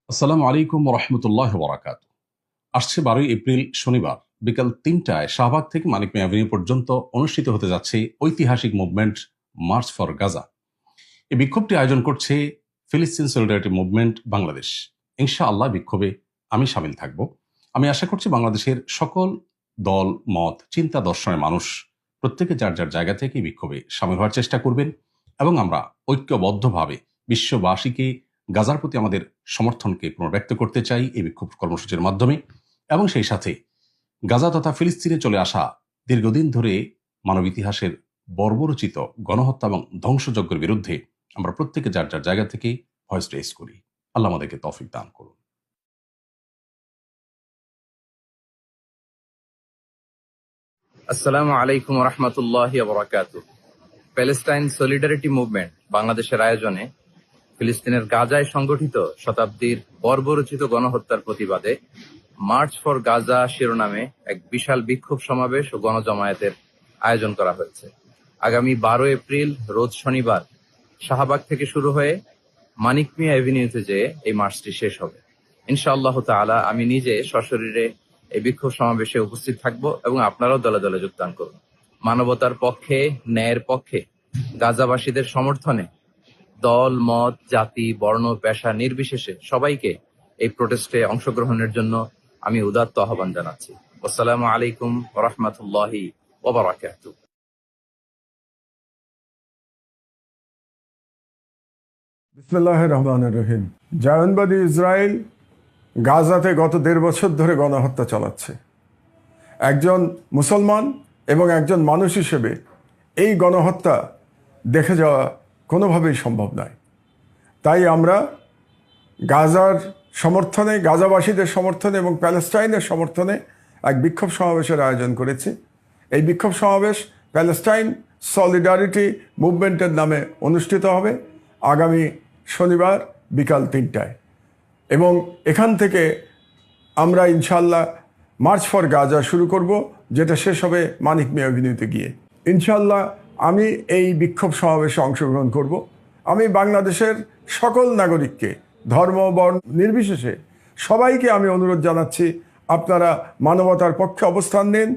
আসসালামু আলাইকুম রহমতুল্লাহ বরাকাত। আসছে 12 এপ্রিল শনিবার বিকাল 3টায় শাহবাগ থেকে মানিক মিয়া এভিনিউ পর্যন্ত অনুষ্ঠিত হতে যাচ্ছে ঐতিহাসিক মুভমেন্ট মার্চ ফর গাজা। এই বিক্ষোভটি আয়োজন করছে ফিলিস্তিন সলিডারিটি মুভমেন্ট বাংলাদেশ। ইনশাআল্লাহ বিক্ষোভে আমি সামিল থাকব। আমি আশা করছি বাংলাদেশের সকল দল মত চিন্তা দর্শনের মানুষ প্রত্যেকে যার যার জায়গা থেকে এই বিক্ষোভে সামিল হওয়ার চেষ্টা করবেন এবং আমরা ঐক্যবদ্ধভাবে বিশ্ববাসীকে গাজার প্রতি আমাদের সমর্থনকে পুনর্ব্যক্ত করতে চাই এই বিক্ষোভ কর্মসূচির মাধ্যমে। এবং সেই সাথে গাজা তথা ফিলিস্তিনে চলে আসা দীর্ঘদিন ধরে মানব ইতিহাসের বর্বরচিত গণহত্যা এবং ধ্বংসযজ্ঞের বিরুদ্ধে আমরা প্রত্যেকে যার যার জায়গা থেকে ভয়েস রেজ করি। আল্লাহ আমাদেরকে তৌফিক দান করুন। আসসালামু আলাইকুম রহমতুল্লাহি ওয়া বারাকাতুহু। প্যালেস্টাইন সলিডারিটি মুভমেন্ট বাংলাদেশের আয়োজনে ফিলিস্তিনের গাজায় সংগঠিত শতাব্দীর বর্বরচিত গণহত্যার প্রতিবাদে মার্চ ফর গাজা শিরোনামে এক বিশাল বিক্ষোভ সমাবেশ ও গণজমায়েতের আয়োজন করা হয়েছে। আগামী 12 এপ্রিল রোজ শনিবার শাহবাগ থেকে শুরু হয়ে মানিক মিয়া এভিনিউতে যেয়ে এই মার্চটি শেষ হবে। ইনশাআল্লাহ তাআলা আমি নিজে সশরীরে এই বিক্ষোভ সমাবেশে উপস্থিত থাকব এবং আপনারাও দলে দলে যোগদান করুন। মানবতার পক্ষে, ন্যায়ের পক্ষে, গাজাবাসীদের সমর্থনে দল মত জাতি বর্ণ পেশা নির্বিশেষে সবাইকে এই প্রোটেস্টে অংশগ্রহণের জন্য আমি উদাত্ত আহ্বান জানাচ্ছি। আসসালামু আলাইকুম ওয়া রাহমাতুল্লাহি ওয়া বারাকাতুহু। বিসমিল্লাহির রহমানির রহিম। জায়নবাদী ইসরায়েল গাজাতে গত 1.5 বছর ধরে গণহত্যা চালাচ্ছে। একজন মুসলমান এবং একজন মানুষ হিসেবে এই গণহত্যা দেখে যাওয়া কোনোভাবেই সম্ভব নয়। তাই আমরা গাজার সমর্থনে, গাজাবাসীদের সমর্থনে এবং প্যালেস্টাইনের সমর্থনে এক বিক্ষোভ সমাবেশের আয়োজন করেছি। এই বিক্ষোভ সমাবেশ প্যালেস্টাইন সলিডারিটি মুভমেন্টের নামে অনুষ্ঠিত হবে আগামী শনিবার বিকাল 3টায় এবং এখান থেকে আমরা ইনশাল্লাহ মার্চ ফর গাজা শুরু করব, যেটা শেষ হবে মানিক মিয়া এভিনিউতে গিয়ে। ইনশাল্লাহ আমি এই বিক্ষোভ সমাবেশে অংশগ্রহণ করব। আমি বাংলাদেশের সকল নাগরিককে ধর্ম বর্ণ নির্বিশেষে সবাইকে আমি অনুরোধ জানাচ্ছি, আপনারা মানবতার পক্ষে অবস্থান নিন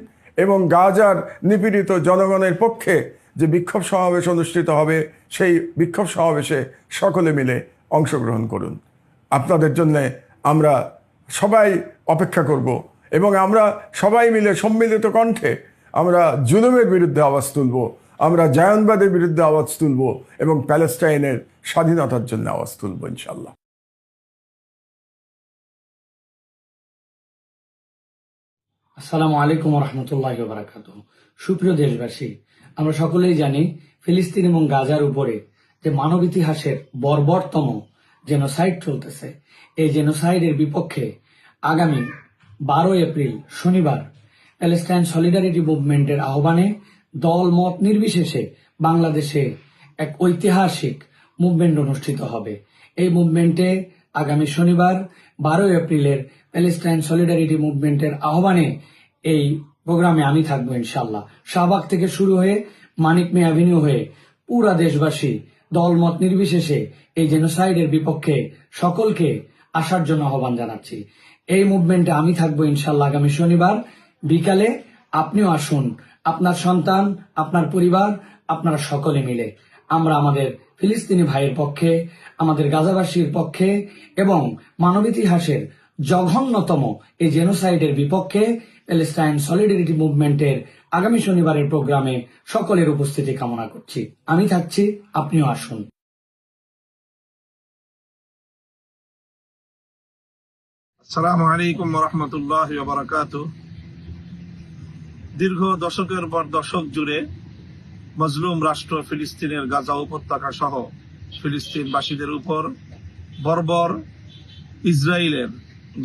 এবং গাজার নিপীড়িত জনগণের পক্ষে যে বিক্ষোভ সমাবেশ অনুষ্ঠিত হবে সেই বিক্ষোভ সমাবেশে সকলে মিলে অংশগ্রহণ করুন। আপনাদের জন্যে আমরা সবাই অপেক্ষা করব এবং আমরা সবাই মিলে সম্মিলিত কণ্ঠে আমরা জুলুমের বিরুদ্ধে আওয়াজ তুলব, আমরা জায়নবাদের বিরুদ্ধে আওয়াজ তুলব এবং প্যালেস্টাইনের স্বাধীনতার জন্য আওয়াজ তুলব ইনশাল্লাহ। আসসালামু আলাইকুম রহমতুল্লাহ বারাকাতুহ। সুপ্রিয় দেশবাসী, আমরা সকলেই জানি ফিলিস্তিন এবং গাজার উপরে যে মানব ইতিহাসের বর্বরতম জেনোসাইড চলতেছে, এই জেনোসাইডের বিপক্ষে আগামী 12 এপ্রিল শনিবার প্যালেস্টাইন সলিডারিটি মুভমেন্টের আহ্বানে দল মত নির্বিশেষে বাংলাদেশে এক ঐতিহাসিক মুভমেন্ট অনুষ্ঠিত হবে। এই মুভমেন্টে আগামী শনিবার 12 এপ্রিলের প্যালেস্টাইন সলিডারিটি মুভমেন্টের আহ্বানে এই প্রোগ্রামে আমি থাকবো ইনশাল্লাহ। শাহবাগ থেকে শুরু হয়ে মানিক মিয়া এভিনিউ হয়ে পুরা দেশবাসী দলমত নির্বিশেষে এই জেনোসাইডের বিপক্ষে সকলকে আসার জন্য আহ্বান জানাচ্ছি। এই মুভমেন্টে আমি থাকবো ইনশাল্লাহ আগামী শনিবার বিকালে। আপনিও আসুন, আপনার সন্তান, আপনার পরিবার, আপনারা সকলে মিলে আমরা আমাদের ফিলিস্তিনি ভাইয়ের পক্ষে, আমাদের গাজাবাসীর পক্ষে এবং মানব ইতিহাসের জঘন্যতম এই জেনোসাইডের বিপক্ষে প্যালেস্টাইন সলিডারিটি মুভমেন্টের আগামী শনিবারের প্রোগ্রামে সকলের উপস্থিতি কামনা করছি। আমি থাকছি, আপনিও আসুন। আসসালামু আলাইকুম রহমতুল্লাহি ওয়া বারাকাতুহু। দীর্ঘ দশকের পর দশক জুড়ে মজলুম রাষ্ট্র ফিলিস্তিনের গাজা উপত্যকা সহ ফিলিস্তিনবাসীদের উপর বর্বর ইসরায়েলের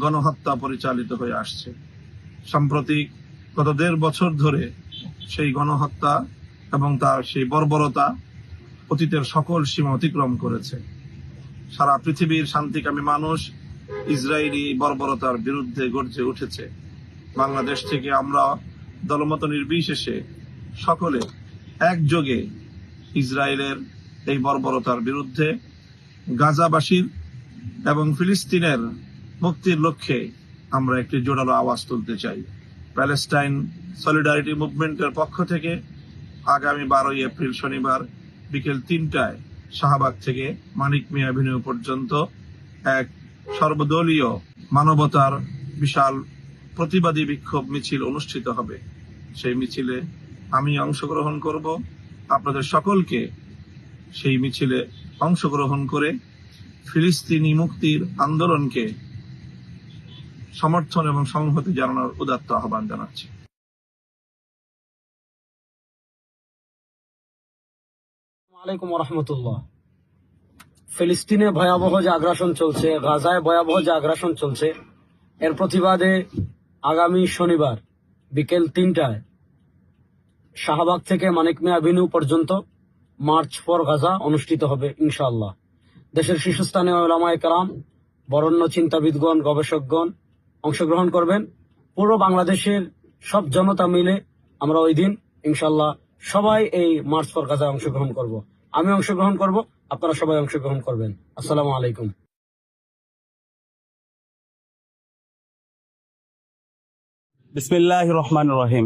গণহত্যা পরিচালিত হয়ে আসছে। সাম্প্রতিক গত 1.5 বছর ধরে সেই গণহত্যা এবং তার সেই বর্বরতা অতীতের সকল সীমা অতিক্রম করেছে। সারা পৃথিবীর শান্তিকামী মানুষ ইসরায়েলি বর্বরতার বিরুদ্ধে গর্জে উঠেছে। বাংলাদেশ থেকে আমরা দলমত নির্বিশেষে সকলে একযোগে ইসরায়েলের এই বর্বরতার বিরুদ্ধে গাজাবাসীর এবং ফিলিস্তিনের মুক্তির লক্ষ্যে আমরা একটি জোরালো আওয়াজ তুলতে চাই। প্যালেস্টাইন সলিডারিটি মুভমেন্টের পক্ষ থেকে আগামী 12 এপ্রিল শনিবার বিকেল 3টায় শাহবাগ থেকে মানিক মিয়া অ্যাভিনিউ পর্যন্ত এক সর্বদলীয় মানবতার বিশাল প্রতিবাদী বিক্ষোভ মিছিল অনুষ্ঠিত হবে। সেই মিছিলে আমি অংশগ্রহণ করব। আপনাদের সকলকে সেই মিছিলে অংশগ্রহণ করে ফিলিস্তিনি মুক্তির আন্দোলনকে সমর্থন এবং সংহতি জানানোর উদাত্ত আহ্বান জানাচ্ছি। আলাইকুম রহমতুল্লাহ। ফিলিস্তিনে ভয়াবহ যে আগ্রাসন চলছে, গাজায় ভয়াবহ যে আগ্রাসন চলছে, এর প্রতিবাদে আগামী শনিবার বিকেল 3টায় শাহবাগ থেকে মানিক মিয়া অ্যাভিনিউ পর্যন্ত মার্চ ফর গাজা অনুষ্ঠিত হবে ইনশাআল্লাহ। দেশের শীর্ষস্থানীয় উলামায়ে কেরাম, বরেণ্য চিন্তাবিদগণ, গবেষকগণ অংশগ্রহণ করবেন। পুরো বাংলাদেশের সব জনতা মিলে আমরা ওই দিন ইনশাআল্লাহ সবাই এই মার্চ ফর গাজায় অংশগ্রহণ করব। আমি অংশগ্রহণ করব, আপনারা সবাই অংশগ্রহণ করবেন। আসসালামু আলাইকুম। বিসমিল্লাহির রহমানির রহিম।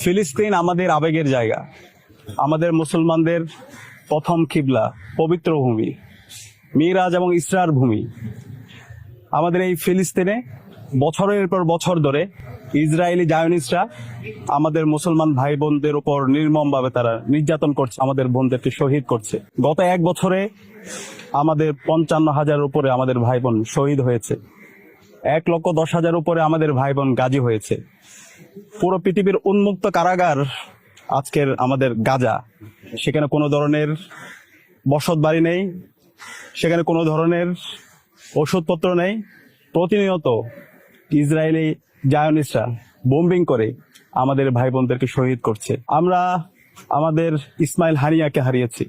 ফিলিস্তিন আমাদের আবেগের জায়গা, আমাদের মুসলমানদের প্রথম কিবলা, পবিত্র ভূমি, মিরাজ এবং ইসরার ভূমি। আমাদের এই ফিলিস্তিনে বছরের পর বছর ধরে ইসরায়েলি জায়নিস্টরা আমাদের মুসলমান ভাই বোনদের উপর নির্মমভাবে তারা নির্যাতন করছে, আমাদের বোনদেরকে শহীদ করছে। গত এক বছরে আমাদের 55,000 উপরে আমাদের ভাই বোন শহীদ হয়েছে, 1,10,000 উপরে আমাদের ভাই বোন গাজী হয়েছে। পুরো পৃথিবীর উন্মুক্ত কারাগার আজকের আমাদের গাজা। সেখানে কোনো ধরনের বসত বাড়ি নেই, সেখানে কোনো ধরনের ওষুধপত্র নেই। প্রতিনিয়ত ইসরায়েলি জায়নিস্টরা বোম্বিং করে আমাদের ভাই বোনদেরকে শহীদ করছে। আমরা আমাদের ইসমাইল হানিয়াকে হারিয়েছি,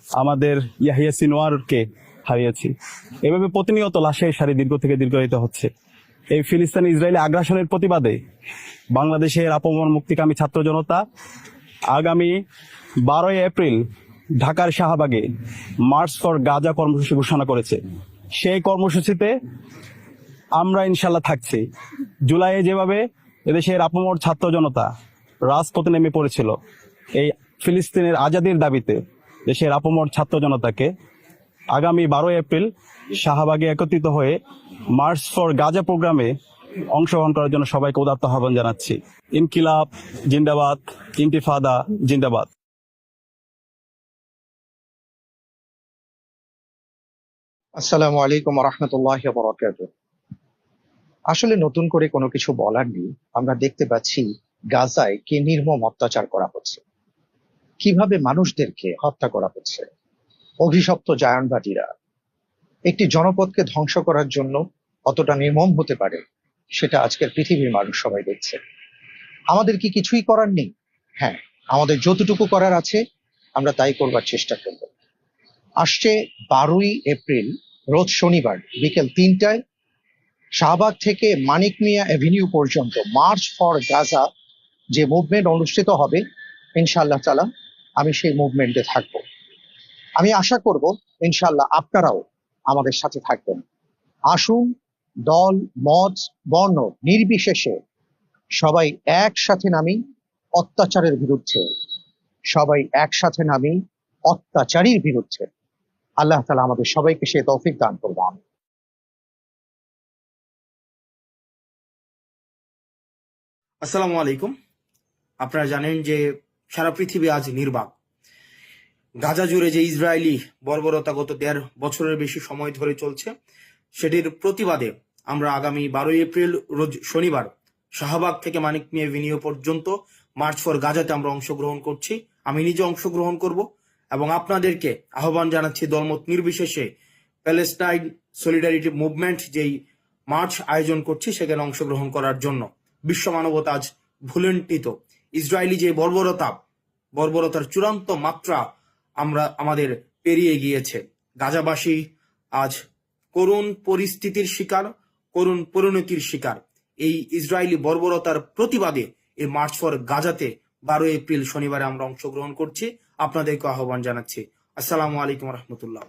আমাদের ইয়াহিয়া সিনোয়ারকে হারিয়েছি। এভাবে প্রতিনিয়ত লাশের সারি দীর্ঘ থেকে দীর্ঘায়িত হচ্ছে। এই ফিলিস্তিনি ইসরায়েলি আগ্রাসনের প্রতিবাদে বাংলাদেশের আপামর মুক্তিকামী ছাত্র জনতা আগামী 12 এপ্রিল ঢাকার শাহবাগে মার্চ ফর গাজা কর্মসূচি ঘোষণা করেছে। সেই কর্মসূচিতে আমরা ইনশাল্লাহ থাকছি। জুলাইয়ে যেভাবে এদেশের আপামর ছাত্র জনতা রাজপথে নেমে পড়েছিল এই ফিলিস্তিনের আজাদির দাবিতে, দেশের আপামর ছাত্র জনতাকে আগামী 12 এপ্রিল শাহবাগে একত্রিত হয়ে মার্চ ফর গাজা প্রোগ্রামে অংশগ্রহণ করার জন্য সবাইকে উদাত্ত আহ্বান জানাচ্ছি। ইনকিলাব জিন্দাবাদ, ইন্তিফাদা জিন্দাবাদ। আসসালামু আলাইকুম রহমতুল্লাহ বরকাত। আসলে নতুন করে কোনো কিছু বলার নেই। আমরা দেখতে পাচ্ছি গাজায় কি নির্মম অত্যাচার করা হচ্ছে, কিভাবে মানুষদেরকে হত্যা করা হচ্ছে। অভিশপ্ত জায়নবাদীরা একটি জনপদকে ধ্বংস করার জন্য কতটা নির্মম হতে পারে সেটা আজকের পৃথিবীর মানুষ সবাই দেখছে। আমাদের কি কিছুই করার নেই? হ্যাঁ, আমাদের যতটুকু করার আছে আমরা তাই করবার চেষ্টা করব। আসছে 12 এপ্রিল রোজ শনিবার বিকেল 3টায় শাহবাগ থেকে মানিক মিয়া অ্যাভিনিউ পর্যন্ত মার্চ ফর গাজা যে মুভমেন্ট অনুষ্ঠিত হবে, ইনশাআল্লাহ তাআলা আমি সেই মুভমেন্টে থাকব। আমি আশা করব ইনশাআল্লাহ আপনারাও আমাদের সাথে থাকবেন। আসুন, দল মত বর্ণ নির্বিশেষে সবাই একসাথে নামি অত্যাচারের বিরুদ্ধে, সবাই একসাথে নামি অত্যাচারীর বিরুদ্ধে। আল্লাহ তাআলা আমাদের সবাইকে সে তৌফিক দান করবেন। আসসালামু আলাইকুম। আপনারা জানেন যে সারা পৃথিবী আজ নির্বাক। গাজা জুড়ে যে ইসরায়েলি বর্বরতা গত 1.5 বছরের বেশি সময় ধরে চলছে, সেটির প্রতিবাদে আমরা আগামী 12 এপ্রিল রোজ শনিবার শাহবাগ থেকে মানিক মিয়া অ্যাভিনিউ পর্যন্ত মার্চ ফর গাজাতে আমরা অংশগ্রহণ করছি। আমি নিজে অংশগ্রহণ করব এবং আপনাদেরকে আহ্বান জানাচ্ছি দলমত নির্বিশেষে প্যালেস্টাইন সলিডারিটি মুভমেন্ট যেই মার্চ আয়োজন করছি সেখানে অংশগ্রহণ করার জন্য। বিশ্ব মানবতা আজ ভুলুণ্ঠিত। ইসরায়েলি যে বর্বরতার চূড়ান্ত মাত্রা আমাদের পেরিয়ে গিয়েছে। গাজাবাসী আজ করুণ পরিস্থিতির শিকার, করুণ পরিণতির শিকার। এই ইসরায়েলি বর্বরতার প্রতিবাদে এই মার্চ ফর গাজাতে 12 এপ্রিল শনিবারে আমরা অংশগ্রহণ করছি। আপনাদেরকে আহ্বান জানাচ্ছি। আসসালামু আলাইকুম রহমতুল্লাহ।